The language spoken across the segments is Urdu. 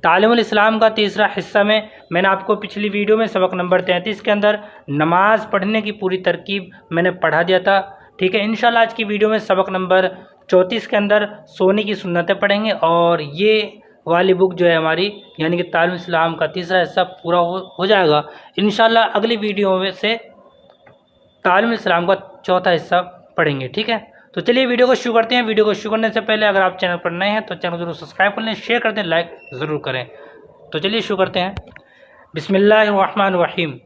تعلیم الاسلام کا تیسرا حصہ میں نے آپ کو پچھلی ویڈیو میں سبق نمبر 33 کے اندر نماز پڑھنے کی پوری ترکیب میں نے پڑھا دیا تھا، ٹھیک ہے۔ انشاءاللہ آج کی ویڈیو میں سبق نمبر 34 کے اندر سونے کی سنتیں پڑھیں گے، اور یہ والی بک جو ہے ہماری یعنی کہ تعلیم الاسلام کا تیسرا حصہ پورا ہو جائے گا انشاءاللہ۔ اگلی ویڈیو میں سے تعلیم الاسلام کا چوتھا حصہ پڑھیں گے، ٹھیک ہے۔ تو چلیے ویڈیو کو شروع کرتے ہیں۔ ویڈیو کو شروع کرنے سے پہلے اگر آپ چینل پر نئے ہیں تو چینل ضرور سبسکرائب کر لیں، شیئر کر دیں، لائک ضرور کریں۔ تو چلیے شروع کرتے ہیں۔ بسم اللہ الرحمن الرحیم۔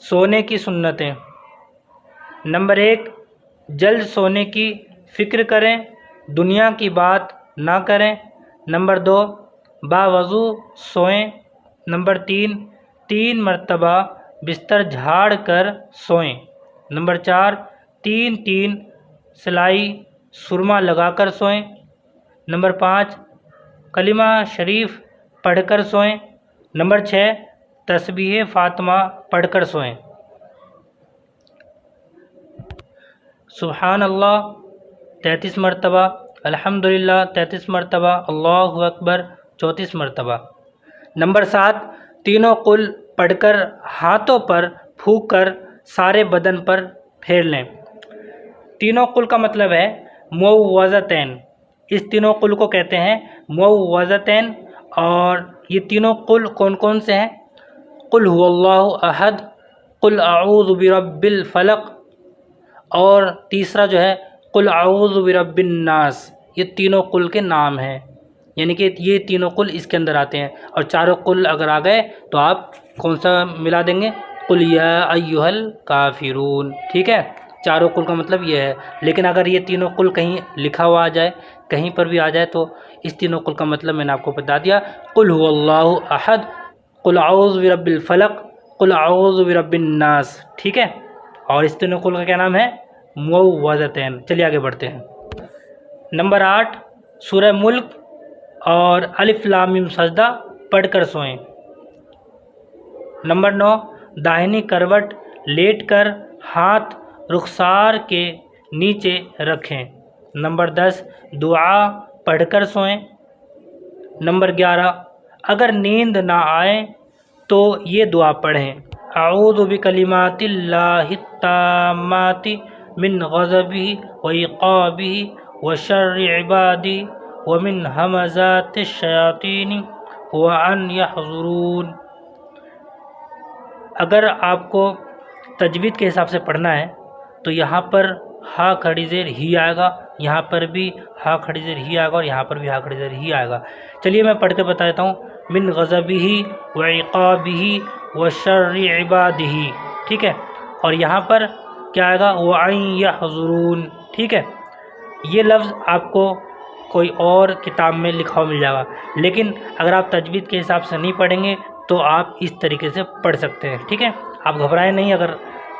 سونے کی سنتیں۔ نمبر 1، جلد سونے کی فکر کریں، دنیا کی بات نہ کریں۔ نمبر 2، باوضو سوئیں۔ نمبر 3 مرتبہ بستر جھاڑ کر سوئیں۔ نمبر 4، 3 سلائی سرما لگا کر سوئیں۔ نمبر 5، کلمہ شریف پڑھ کر سوئیں۔ نمبر 6، تسبیح فاطمہ پڑھ کر سوئیں۔ سبحان اللہ 33 مرتبہ، الحمدللہ 33 مرتبہ، اللہ اکبر 34 مرتبہ۔ نمبر 7، تینوں قل پڑھ کر ہاتھوں پر پھونک کر سارے بدن پر پھیر لیں۔ تینوں قل کا مطلب ہے معوذتین، اس تینوں قل کو کہتے ہیں معوذتین۔ اور یہ تینوں قل کون کون سے ہیں؟ قل هو اللہ احد، قل اعوذ برب الفلق، اور تیسرا جو ہے قل اعوذ برب الناس۔ یہ تینوں قل کے نام ہیں، یعنی کہ یہ تینوں قل اس کے اندر آتے ہیں، اور چاروں قل اگر آ گئے تو آپ کون سا ملا دیں گے؟ قل یا ایھا الکافرون، ٹھیک ہے۔ چاروں قل کا مطلب یہ ہے، لیکن اگر یہ تینوں قل کہیں لکھا ہوا آ جائے، کہیں پر بھی آ جائے، تو اس تینوں قل کا مطلب میں نے آپ کو بتا دیا۔ قل هو اللہ احد، قل اعوذ برب الفلق، قل اعوذ برب الناس، ٹھیک ہے۔ اور اس تینوں قل کا کیا نام ہے؟ معوذتین۔ چلیے آگے بڑھتے ہیں۔ نمبر 8، سورہ ملک اور الف لام میم سجدہ پڑھ کر سوئیں۔ نمبر 9، داہنی کروٹ لیٹ کر ہاتھ رخسار کے نیچے رکھیں۔ نمبر 10، دعا پڑھ کر سوئیں۔ نمبر 11، اگر نیند نہ آئے تو یہ دعا پڑھیں، اعوذ بکلمات اللہ التامات من غضبہ وعقابہ وشر عبادہ ومن ہمزات الشیاطین وان یحضرون۔ اگر آپ کو تجوید کے حساب سے پڑھنا ہے تو یہاں پر ہا کھڑی زیر ہی آئے گا، یہاں پر بھی ہا کھڑی زیر ہی آئے گا، اور یہاں پر بھی ہا کھڑی زیر ہی آئے گا۔ چلیے میں پڑھ کے بتا دیتا ہوں۔ من غضبہ وعقابہ وشر عبادہ، ٹھیک ہے۔ اور یہاں پر کیا آئے گا؟ وان یحضرون، ٹھیک ہے۔ یہ لفظ آپ کو کوئی اور کتاب میں لکھا ہوا مل جائے گا، لیکن اگر آپ تجوید کے حساب سے نہیں پڑھیں گے تو آپ اس طریقے سے پڑھ سکتے ہیں، ٹھیک ہے۔ آپ گھبرائیں نہیں، اگر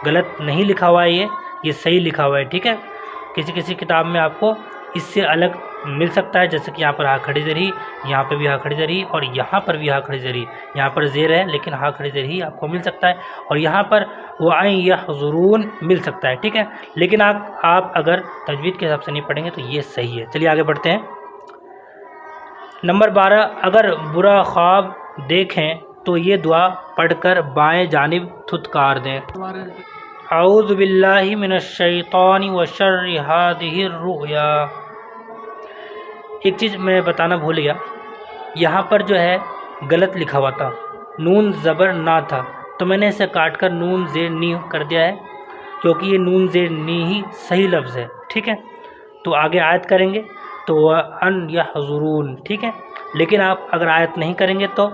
غلط نہیں لکھا ہوا ہے یہ صحیح لکھا ہوا ہے، ٹھیک ہے۔ کسی کتاب میں آپ کو اس سے الگ مل سکتا ہے، جیسے کہ یہاں پر ہا کھڑی زیر ہی، یہاں پہ بھی ہا کھڑی زیر ہی، اور یہاں پر بھی ہا کھڑی زیر ہی۔ یہاں پر زیر ہے لیکن ہا کھڑی زیر ہی آپ کو مل سکتا ہے، اور یہاں پر وَأَن يَحْضُرُونَ مل سکتا ہے، ٹھیک ہے۔ لیکن آپ اگر تجوید کے حساب سے نہیں پڑھیں گے تو یہ صحیح ہے۔ چلیے آگے بڑھتے ہیں۔ نمبر 12، اگر برا خواب دیکھیں تو یہ دعا پڑھ کر بائیں جانب تھتکار دیں، اعوذ باللہ من الشیطان وشر ہذہ الرؤیا۔ ایک چیز میں بتانا بھول گیا، یہاں پر جو ہے غلط لکھا ہوا تھا، نون زبر نہ تھا، تو میں نے اسے کاٹ کر نون زیر نی کر دیا ہے، کیونکہ یہ نون زیر نی ہی صحیح لفظ ہے، ٹھیک ہے۔ تو آگے آیت کریں گے تو وَأَن يَحْضُرُونَ، ٹھیک ہے۔ لیکن آپ اگر آیت نہیں کریں گے تو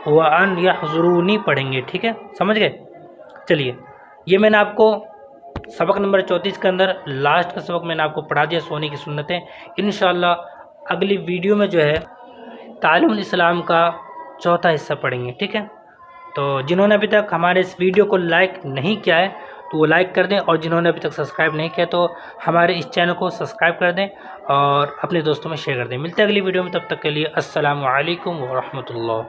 وَأَن يَحْضُرُونِ پڑھیں گے، ٹھیک ہے، سمجھ گئے۔ چلیے یہ میں نے آپ کو سبق نمبر 34 کے اندر لاسٹ کا سبق میں نے آپ کو پڑھا دیا، سونے کی سنتیں۔ انشاءاللہ اگلی ویڈیو میں جو ہے تعلیم الاسلام کا چوتھا حصہ پڑھیں گے، ٹھیک ہے۔ تو جنہوں نے ابھی تک ہمارے اس ویڈیو کو لائک نہیں کیا ہے تو وہ لائک کر دیں، اور جنہوں نے ابھی تک سبسکرائب نہیں کیا تو ہمارے اس چینل کو سبسکرائب کر دیں اور اپنے دوستوں میں شیئر کر دیں۔ ملتے ہیں اگلی ویڈیو میں، تب تک کے لیے السلام علیکم ورحمۃ اللہ۔